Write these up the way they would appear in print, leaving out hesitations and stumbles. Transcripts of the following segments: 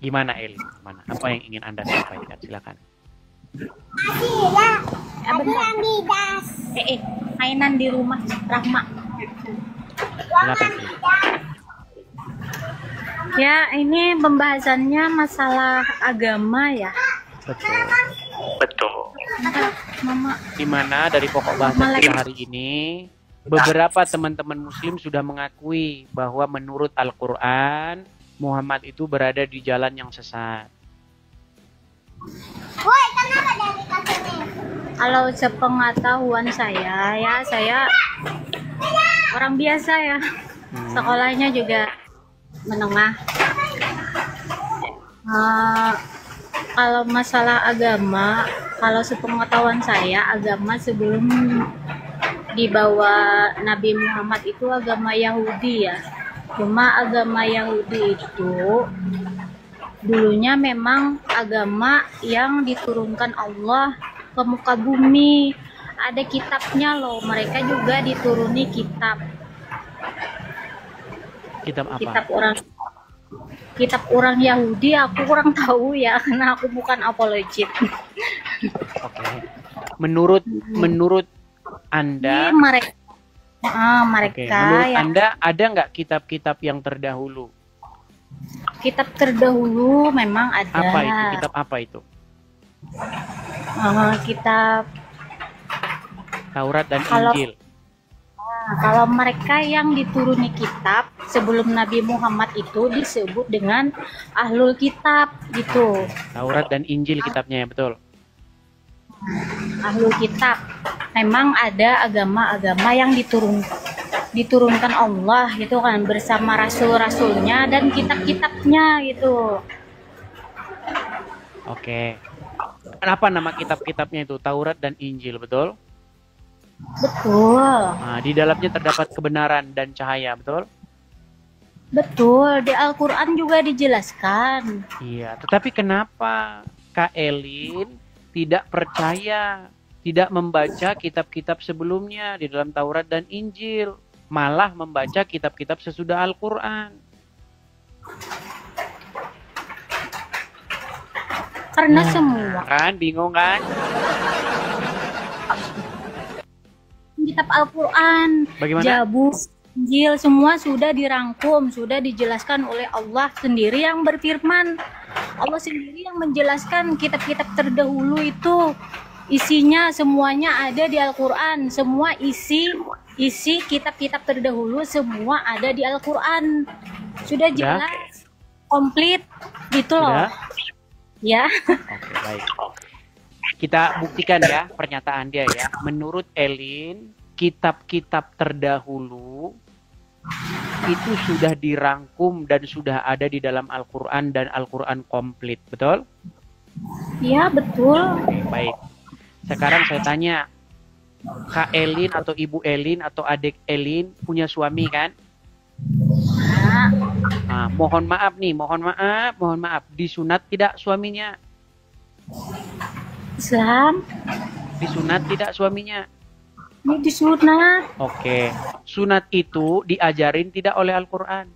Gimana Eli? Gimana? Apa yang ingin Anda sampaikan? Silakan. Bentar. Mainan di rumah Rahma. Silakan Eli. Ya, ini pembahasannya masalah agama ya. Betul. Betul. Mama, Dimana dari pokok bahasan kita hari ini, beberapa teman-teman muslim sudah mengakui bahwa menurut Al-Quran, Muhammad itu berada di jalan yang sesat. kalau sepengetahuan saya ya, saya orang biasa ya. Sekolahnya juga menengah. Kalau masalah agama, kalau sepengetahuan saya, agama sebelum dibawa Nabi Muhammad itu agama Yahudi ya. Cuma agama Yahudi itu dulunya memang agama yang diturunkan Allah ke muka bumi. Ada kitabnya loh, mereka juga dituruni kitab. Kitab apa? Kitab orang Yahudi aku kurang tahu ya, karena aku bukan apologet. Oke. Menurut Anda, mereka Oke. Menurut yang Anda ada nggak kitab-kitab yang terdahulu? kitab terdahulu memang ada. Apa itu? Kitab apa itu? Kitab Taurat dan Injil. Kalau mereka yang dituruni kitab sebelum Nabi Muhammad itu disebut dengan Ahlul Kitab gitu. Taurat dan Injil kitabnya ya, betul. Ahlul Kitab. Memang ada agama-agama yang diturunkan Allah gitu kan, bersama rasul-rasulnya dan kitab-kitabnya gitu. Oke. Kenapa nama kitab-kitabnya itu Taurat dan Injil, betul? Betul. Nah, di dalamnya terdapat kebenaran dan cahaya, betul? Betul, di Al-Quran juga dijelaskan. Iya, tetapi kenapa Kak Elin tidak percaya, tidak membaca kitab-kitab sebelumnya di dalam Taurat dan Injil, malah membaca kitab-kitab sesudah Al-Quran? Karena semua Kan, bingung kan? kitab Al-Quran, Bagaimana? Zabur, Injil, semua sudah dirangkum, sudah dijelaskan oleh Allah sendiri yang berfirman. Allah sendiri yang menjelaskan kitab-kitab terdahulu itu isinya semuanya ada di Al-Quran. Semua isi kitab-kitab terdahulu semua ada di Al-Quran. Sudah jelas, komplit gitu loh. Ya. Oke, baik. Kita buktikan ya pernyataan dia ya. Menurut Elin, kitab-kitab terdahulu itu sudah dirangkum dan sudah ada di dalam Al-Quran dan Al-Quran komplit, betul? Iya, betul. Oke, baik. Sekarang saya tanya, Kak Elin atau Ibu Elin atau adik Elin punya suami kan? Nah, mohon maaf, disunat tidak suaminya? Islam Disunat tidak suaminya? ini disunat. Oke, sunat itu diajarin tidak oleh Al-Quran?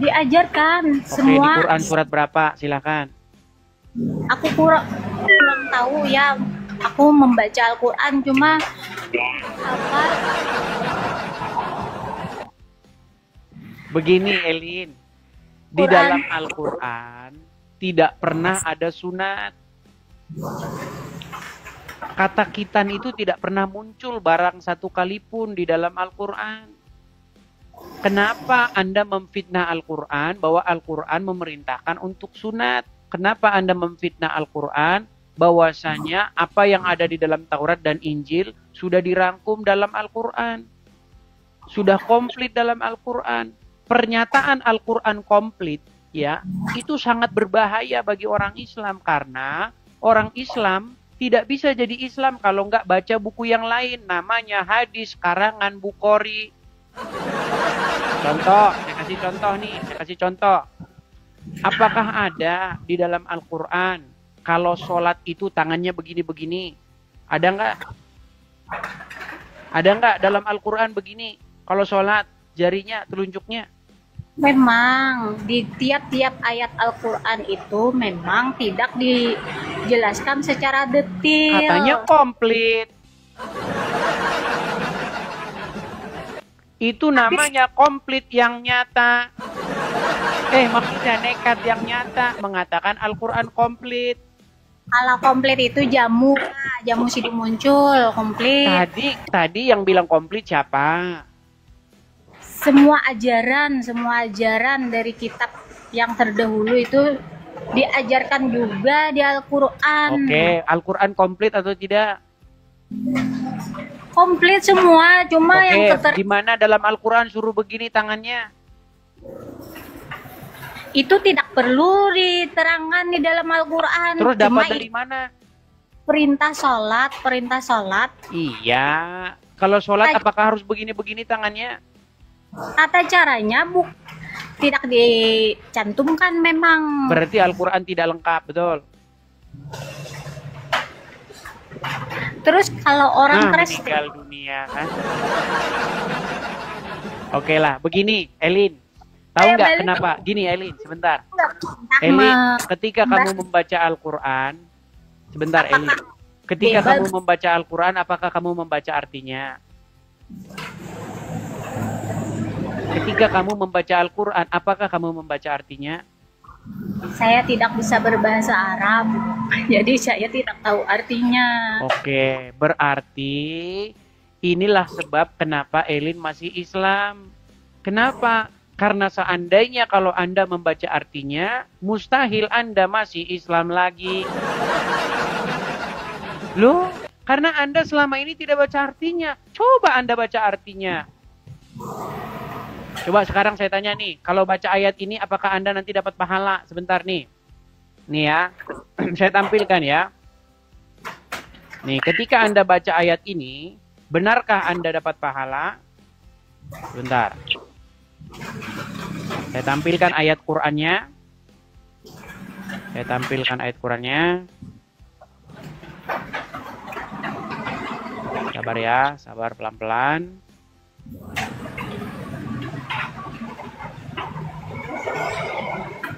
Diajarkan Oke, semua. di Quran surat berapa? Silakan. Aku kurang tahu ya. Aku membaca Al-Quran cuma apa? Begini Elin, di dalam Al-Quran tidak pernah ada sunat. Kata khitan itu tidak pernah muncul barang satu kali pun di dalam Al-Quran. Kenapa Anda memfitnah Al-Quran bahwa Al-Quran memerintahkan untuk sunat? Kenapa Anda memfitnah Al-Quran bahwasanya apa yang ada di dalam Taurat dan Injil sudah dirangkum dalam Al-Quran? Sudah komplit dalam Al-Quran. Pernyataan Al-Quran komplit ya, itu sangat berbahaya bagi orang Islam karena orang Islam tidak bisa jadi Islam kalau nggak baca buku yang lain. Namanya hadis karangan Bukhari. Contoh, saya kasih contoh. Apakah ada di dalam Al-Quran kalau sholat itu tangannya begini-begini? Ada nggak? Ada nggak dalam Al-Quran begini? Kalau sholat jarinya, telunjuknya? Memang di tiap-tiap ayat Al-Quran itu memang tidak dijelaskan secara Katanya detail. komplit. Itu namanya komplit yang nyata. Maksudnya nekat yang nyata mengatakan Al-Quran komplit. Kalau komplit itu jamu, jamu sidu muncul komplit. Tadi yang bilang komplit siapa? Semua ajaran dari kitab yang terdahulu itu diajarkan juga di Al-Quran. Oke, Al-Quran komplit atau tidak? Komplit semua, cuma yang Di mana dalam Al-Quran suruh begini tangannya? itu tidak perlu diterangkan di dalam Al-Quran. Terus dapat dari mana? Perintah sholat. Iya. Kalau sholat apakah harus begini-begini tangannya? Tata caranya tidak dicantumkan memang. Berarti Al-Quran tidak lengkap, betul? Terus kalau orang Kristen meninggal dunia kan? Oke lah, begini Elin. Tahu nggak kenapa? Gini Elin, sebentar. Elin, ketika kamu membaca Al-Quran, sebentar Elin. Ketika kamu membaca Al-Quran, apakah kamu membaca artinya? Ketika kamu membaca Al-Quran, apakah kamu membaca artinya? Saya tidak bisa berbahasa Arab, jadi saya tidak tahu artinya. Oke, berarti inilah sebab kenapa Elin masih Islam. Kenapa? Karena seandainya kalau Anda membaca artinya, mustahil Anda masih Islam lagi. Loh, karena Anda selama ini tidak baca artinya. Coba Anda baca artinya. Coba sekarang saya tanya nih, kalau baca ayat ini apakah Anda nanti dapat pahala? Sebentar nih. Nih ya, saya tampilkan ya. Nih, ketika Anda baca ayat ini, benarkah Anda dapat pahala? Sebentar. Saya tampilkan ayat Qur'annya. Sabar ya, sabar pelan-pelan.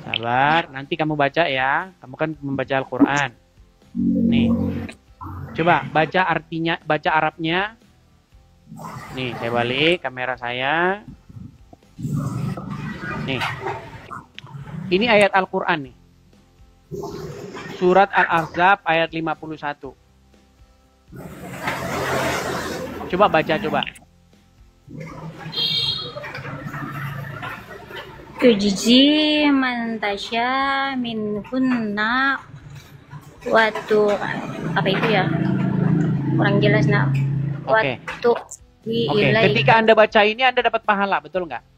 Sabar, nanti kamu baca ya. Kamu kan membaca Al-Quran. Nih, coba baca artinya, baca Arabnya. Nih, saya balik kamera saya. Nih, ini ayat Al-Quran nih. Surat Al-Ahzab ayat 51. Coba baca, coba. Tujzi man tasya minhunna watu apa itu ya? Kurang jelas nak. Oke. Oke, Ketika Anda baca ini Anda dapat pahala, betul nggak?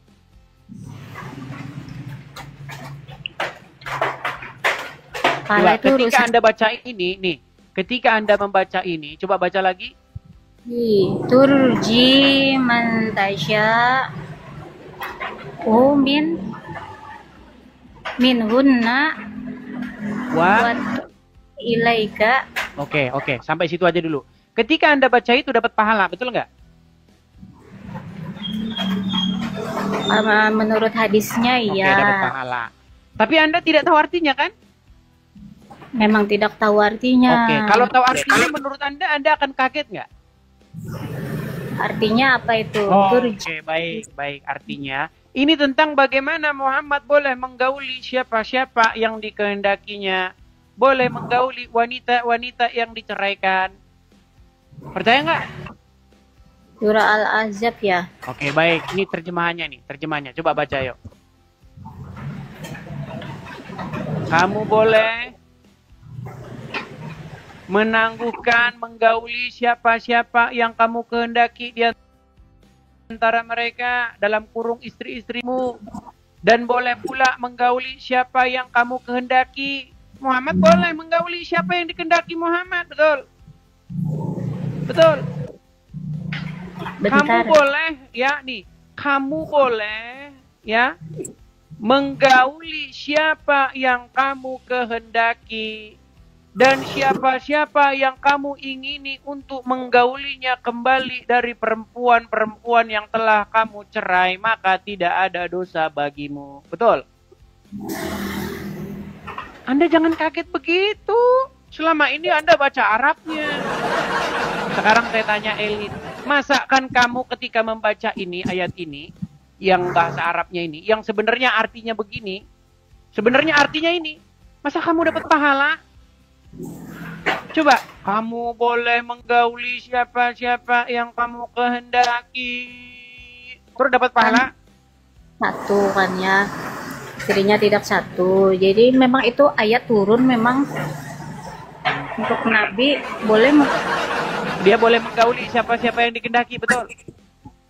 Coba, ketika Anda baca ini, nih. Ketika Anda membaca ini, coba baca lagi. Turji man tasya minhunna wa ilaika. Oke. Sampai situ aja dulu. Ketika Anda baca itu dapat pahala, betul nggak? Menurut hadisnya iya. Oke, dapat pahala. Tapi Anda tidak tahu artinya kan? Memang tidak tahu artinya. Oke, kalau tahu artinya menurut Anda akan kaget nggak? Artinya apa itu? Oke, baik. Artinya, ini tentang bagaimana Muhammad boleh menggauli siapa-siapa yang dikehendakinya. Boleh menggauli wanita-wanita yang diceraikan. Percaya nggak? Surah Al-Ahzab ya. Oke, baik. Ini terjemahannya. Coba baca yuk. Kamu boleh menangguhkan, menggauli siapa-siapa yang kamu kehendaki di antara mereka dalam kurung istri-istrimu. Dan boleh pula menggauli siapa yang kamu kehendaki. Muhammad boleh menggauli siapa yang dikehendaki Muhammad, betul? Betul. Bentar. Kamu boleh ya menggauli siapa yang kamu kehendaki. Dan siapa-siapa yang kamu ingini untuk menggaulinya kembali dari perempuan-perempuan yang telah kamu cerai, maka tidak ada dosa bagimu. Betul? Anda jangan kaget begitu. Selama ini Anda baca Arabnya. Sekarang saya tanya Elin, masakan kamu ketika membaca ini, ayat ini, yang bahasa Arabnya ini, yang sebenarnya artinya begini, sebenarnya artinya ini, masa kamu dapat pahala? Coba, kamu boleh menggauli siapa-siapa yang kamu kehendaki, terus dapat pahala? Satu kan ya, istrinya tidak satu. Jadi memang itu ayat turun memang untuk Nabi boleh Dia boleh menggauli siapa-siapa yang dikehendaki, betul?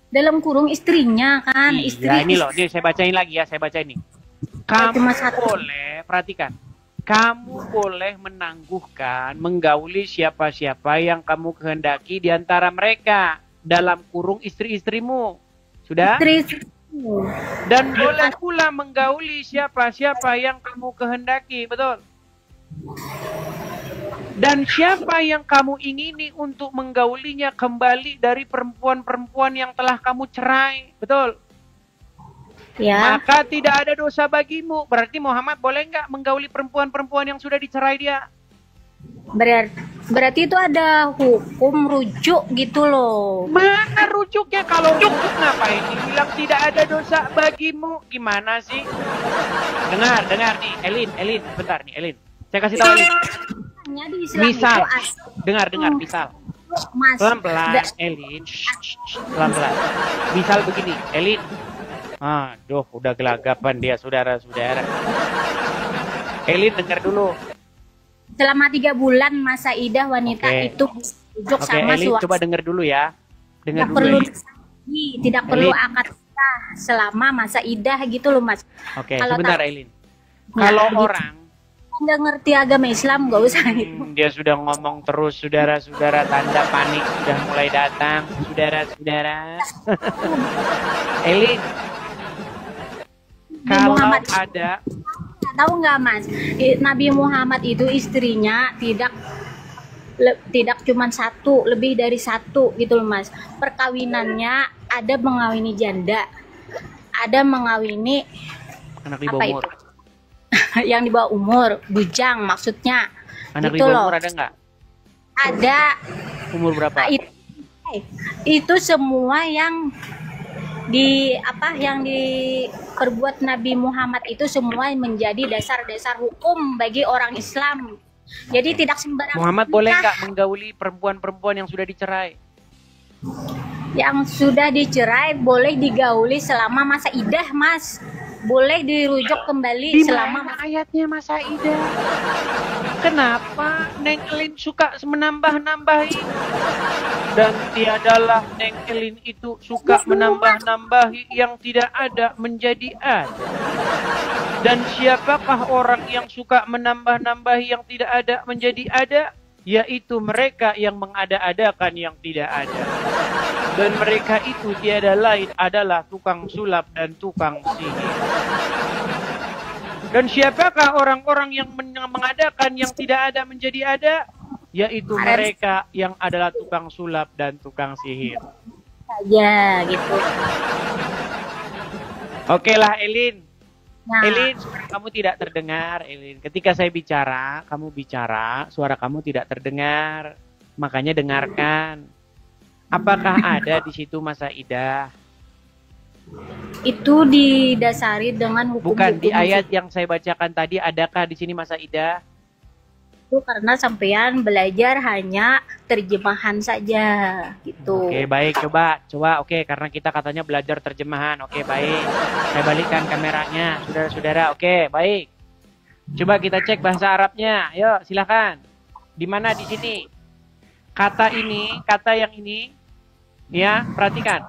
dalam kurung istrinya kan, Iya, istri. ini loh, nih saya bacain lagi ya, saya baca ini. Kamu Cuma satu. boleh, perhatikan. Kamu boleh menangguhkan, menggauli siapa-siapa yang kamu kehendaki di antara mereka. Dalam kurung istri-istrimu. Sudah? Istri. Dan boleh pula menggauli siapa-siapa yang kamu kehendaki. Betul? Dan siapa yang kamu ingini untuk menggaulinya kembali dari perempuan-perempuan yang telah kamu cerai. Betul? Ya, Maka tidak ada dosa bagimu. Berarti Muhammad boleh nggak menggauli perempuan-perempuan yang sudah dicerai dia? berarti itu ada hukum rujuk gitu loh. Mana rujuknya? Kalau rujuk ngapain dibilang tidak ada dosa bagimu? Gimana sih? Dengar nih, Elin, bentar nih, Elin. Saya kasih tahu Elin. Hanya di Islam Misal, itu dengar, misal. Mas, Pelan-pelan, Elin. Pelan-pelan. Misal begini, Elin. Aduh, udah gelagapan dia, saudara-saudara. Elin, dengar dulu. selama 3 bulan masa idah wanita itu rujuk sama Elin, suami. coba dengar dulu ya. Dengar Tidak dulu. perlu Elin. disaksi, tidak perlu akad nikah selama masa idah gitu loh Mas. Oke, Kalau sebentar tak- Elin. Kalau begitu. orang Nggak ngerti agama Islam nggak usah itu. dia sudah ngomong terus, saudara-saudara, tanda panik sudah mulai datang, saudara-saudara. Elin, kalau Muhammad ada, tahu nggak Mas, Nabi Muhammad itu istrinya tidak cuma satu, lebih dari satu gitu loh Mas. Perkawinannya ada mengawini janda, ada mengawini anak di apa bawah umur, itu? Yang di bawah umur, bujang maksudnya. anak di Gitu bawah loh. umur ada nggak? Ada. Umur berapa? Nah, itu semua yang diperbuat Nabi Muhammad itu semua menjadi dasar-dasar hukum bagi orang Islam. Jadi tidak sembarangan Muhammad boleh nikah. nggak menggauli perempuan-perempuan yang sudah dicerai? Yang sudah dicerai boleh digauli selama masa idah Mas. Boleh dirujuk kembali Di selama mana ayatnya masa idah? Kenapa Neng Elin suka menambah-nambahi? Dan tiadalah Neng Elin itu suka menambah-nambahi yang tidak ada menjadi ada. Dan siapakah orang yang suka menambah-nambahi yang tidak ada menjadi ada? Yaitu mereka yang mengada-adakan yang tidak ada. Dan mereka itu tiada lain adalah tukang sulap dan tukang sihir. Dan siapakah orang-orang yang mengadakan yang tidak ada menjadi ada? Yaitu mereka yang adalah tukang sulap dan tukang sihir. saja gitu. Oke lah Elin. Nah, Elin, suara kamu tidak terdengar, Elin. Ketika saya bicara, kamu bicara, suara kamu tidak terdengar. Makanya dengarkan. Apakah ada di situ masa idah? itu didasari dengan hukum-hukum Bukan di ayat yang saya bacakan tadi, adakah di sini masa idah? itu karena sampean belajar hanya terjemahan saja gitu. Oke, baik. Coba. Oke, karena kita katanya belajar terjemahan. Oke, baik. Saya balikkan kameranya, saudara-saudara. Oke, baik. Coba kita cek bahasa Arabnya. Yuk, silakan. Di mana di sini? Kata yang ini, ya, perhatikan.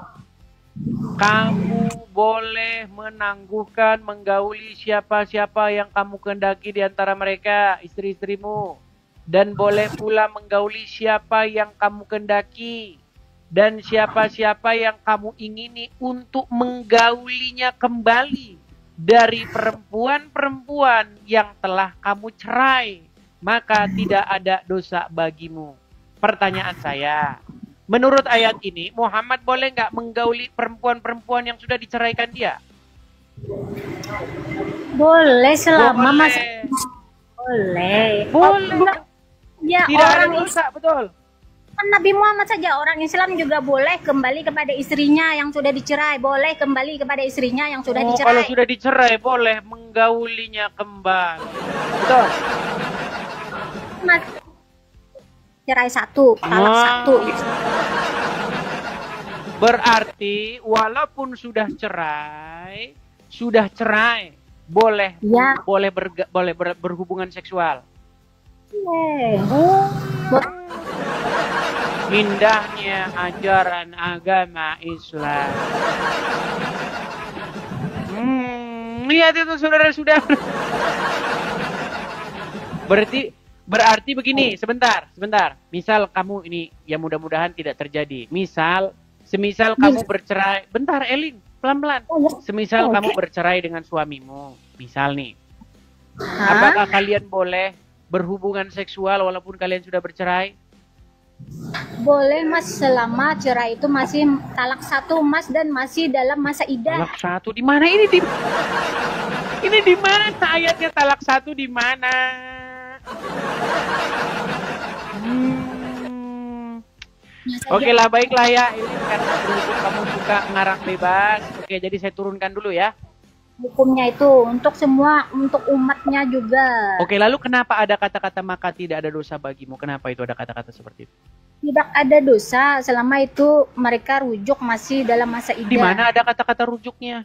Kamu boleh menangguhkan, menggauli siapa-siapa yang kamu kehendaki di antara mereka, istri-istrimu. Dan boleh pula menggauli siapa yang kamu kehendaki. Dan siapa-siapa yang kamu ingini untuk menggaulinya kembali dari perempuan-perempuan yang telah kamu cerai. maka tidak ada dosa bagimu. Pertanyaan saya, menurut ayat ini, Muhammad boleh nggak menggauli perempuan-perempuan yang sudah diceraikan dia? Boleh selama Boleh. masih boleh. Boleh. Ya, Tidak ada orang dosa, betul. Islam, Nabi Muhammad saja orang Islam juga boleh kembali kepada istrinya yang sudah dicerai, boleh kembali kepada istrinya yang sudah Kalau dicerai. sudah dicerai, boleh menggaulinya kembali. Betul. Mas, cerai satu, talak Wah. satu. Berarti walaupun sudah cerai, boleh Ya. boleh berhubungan seksual. Indahnya ajaran agama Islam. Lihat itu saudara-saudara. Berarti begini, sebentar. Misal kamu ini, ya mudah-mudahan tidak terjadi. Semisal kamu bercerai, bentar Elin, pelan-pelan. Semisal kamu bercerai dengan suamimu, misal nih. Apakah kalian boleh berhubungan seksual walaupun kalian sudah bercerai? Boleh Mas, selama cerai itu masih talak satu Mas dan masih dalam masa iddah. Talak satu di mana ini? Ini di mana ayatnya talak satu di mana? Oke lah, baiklah ya. Ini karena berhubung kamu suka ngarang bebas. Oke, jadi saya turunkan dulu ya. Hukumnya itu untuk semua, untuk umatnya juga. Oke, lalu kenapa ada kata-kata maka tidak ada dosa bagimu? Kenapa itu ada kata-kata seperti itu? Tidak ada dosa selama itu mereka rujuk masih dalam masa iddah. Di mana ada kata-kata rujuknya?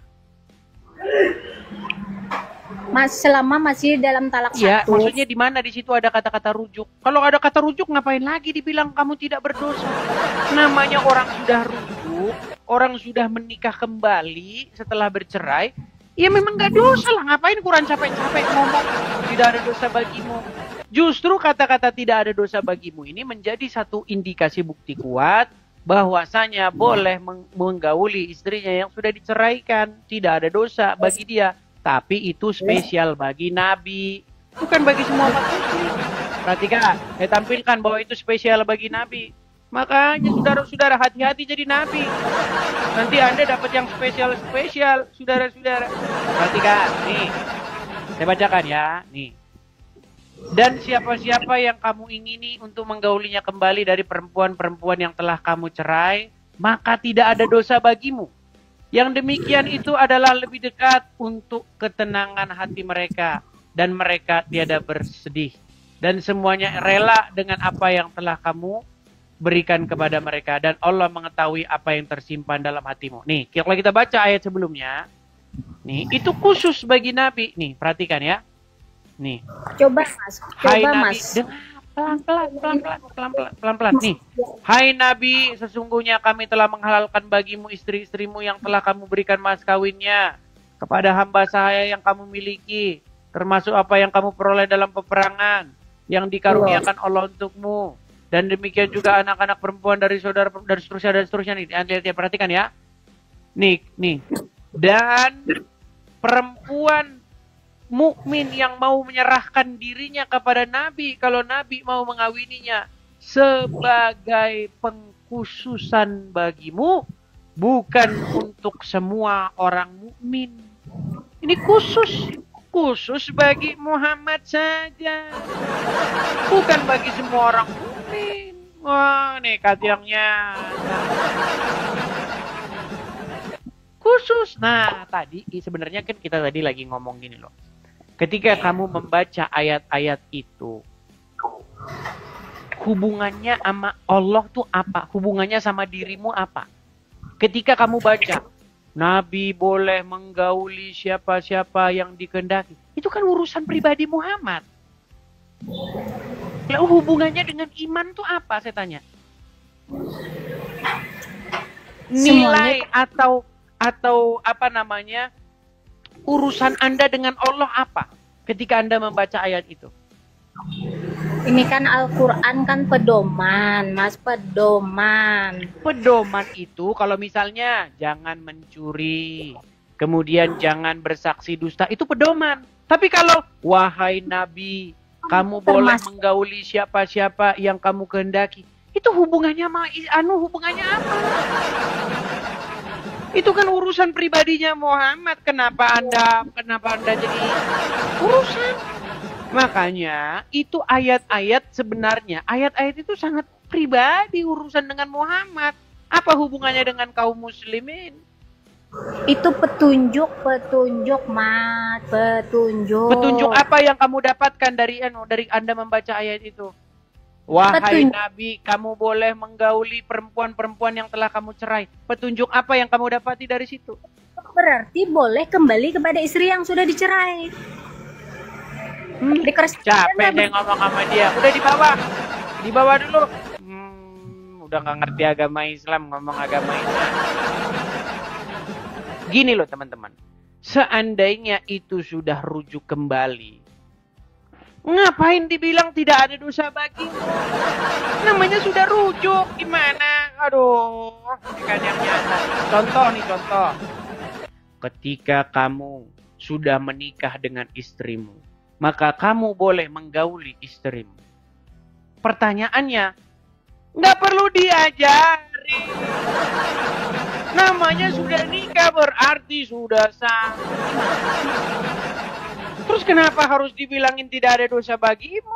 Mas, selama masih dalam talak Ya, satu. maksudnya di mana di situ ada kata-kata rujuk? Kalau ada kata rujuk, ngapain lagi dibilang kamu tidak berdosa? Namanya orang sudah rujuk, orang sudah menikah kembali setelah bercerai, ya memang gak dosa lah. Ngapain kurang capek-capek ngomong tidak ada dosa bagimu? Justru kata-kata tidak ada dosa bagimu ini menjadi satu indikasi bukti kuat bahwasanya boleh menggauli istrinya yang sudah diceraikan. Tidak ada dosa bagi dia. Tapi itu spesial bagi Nabi, bukan bagi semua umat muslim. Perhatikan, saya tampilkan bahwa itu spesial bagi Nabi. Makanya saudara-saudara hati-hati jadi Nabi. Nanti Anda dapat yang spesial-spesial, saudara-saudara. Perhatikan, nih. Saya bacakan ya, nih. Dan siapa-siapa yang kamu ingini untuk menggaulinya kembali dari perempuan-perempuan yang telah kamu cerai, maka tidak ada dosa bagimu. Yang demikian itu adalah lebih dekat untuk ketenangan hati mereka. Dan mereka tiada bersedih. Dan semuanya rela dengan apa yang telah kamu berikan kepada mereka. Dan Allah mengetahui apa yang tersimpan dalam hatimu. Nih, kalau kita baca ayat sebelumnya. Nih, itu khusus bagi Nabi. Nih, perhatikan ya. Nih. Coba Mas, Hai coba Nabi, Mas. Pelan-pelan nih. Hai Nabi, sesungguhnya kami telah menghalalkan bagimu istri-istrimu yang telah kamu berikan mas kawinnya kepada hamba saya yang kamu miliki, termasuk apa yang kamu peroleh dalam peperangan yang dikaruniakan Allah untukmu, dan demikian juga anak-anak perempuan dari saudara dan seterusnya nih. Lihat, perhatikan ya. Nih. Dan perempuan mukmin yang mau menyerahkan dirinya kepada Nabi kalau Nabi mau mengawininya sebagai pengkhususan bagimu, bukan untuk semua orang mukmin. Ini khusus bagi Muhammad saja, bukan bagi semua orang mukmin. Wah, nih katiangnya khusus. Nah, tadi sebenarnya kan kita tadi lagi ngomong gini loh. Ketika kamu membaca ayat-ayat itu, hubungannya sama Allah tuh apa? Hubungannya sama dirimu apa? Ketika kamu baca, Nabi boleh menggauli siapa-siapa yang dikehendaki. Itu kan urusan pribadi Muhammad. Lalu hubungannya dengan iman tuh apa, saya tanya? Nilai atau apa namanya, urusan Anda dengan Allah apa ketika Anda membaca ayat itu? Ini kan Al-Quran kan pedoman, Mas, pedoman. Pedoman itu kalau misalnya jangan mencuri, kemudian jangan bersaksi dusta, itu pedoman. Tapi kalau wahai Nabi, Kamu boleh termasuk menggauli siapa-siapa yang kamu kehendaki. Itu hubungannya sama hubungannya apa? Itu kan urusan pribadinya Muhammad. Kenapa Anda jadi urusan? Makanya itu ayat-ayat sebenarnya. Ayat-ayat itu sangat pribadi urusan dengan Muhammad. Apa hubungannya dengan kaum muslimin? itu petunjuk, Mat, petunjuk. Petunjuk apa yang kamu dapatkan dari Anda membaca ayat itu? Wahai Petunjuk. Nabi, kamu boleh menggauli perempuan-perempuan yang telah kamu cerai. Petunjuk apa yang kamu dapati dari situ? Berarti boleh kembali kepada istri yang sudah dicerai. Capek deh ngomong sama dia. Udah di bawah dulu. Udah nggak ngerti agama Islam, ngomong agama Islam. Gini loh teman-teman, seandainya itu sudah rujuk kembali, ngapain dibilang tidak ada dosa bagimu? Namanya sudah rujuk, gimana? Aduh, kan yang nyata. Contoh. Ketika kamu sudah menikah dengan istrimu, maka kamu boleh menggauli istrimu. Pertanyaannya, nggak perlu diajari. Namanya sudah nikah berarti sudah sah. Terus kenapa harus dibilangin tidak ada dosa bagimu?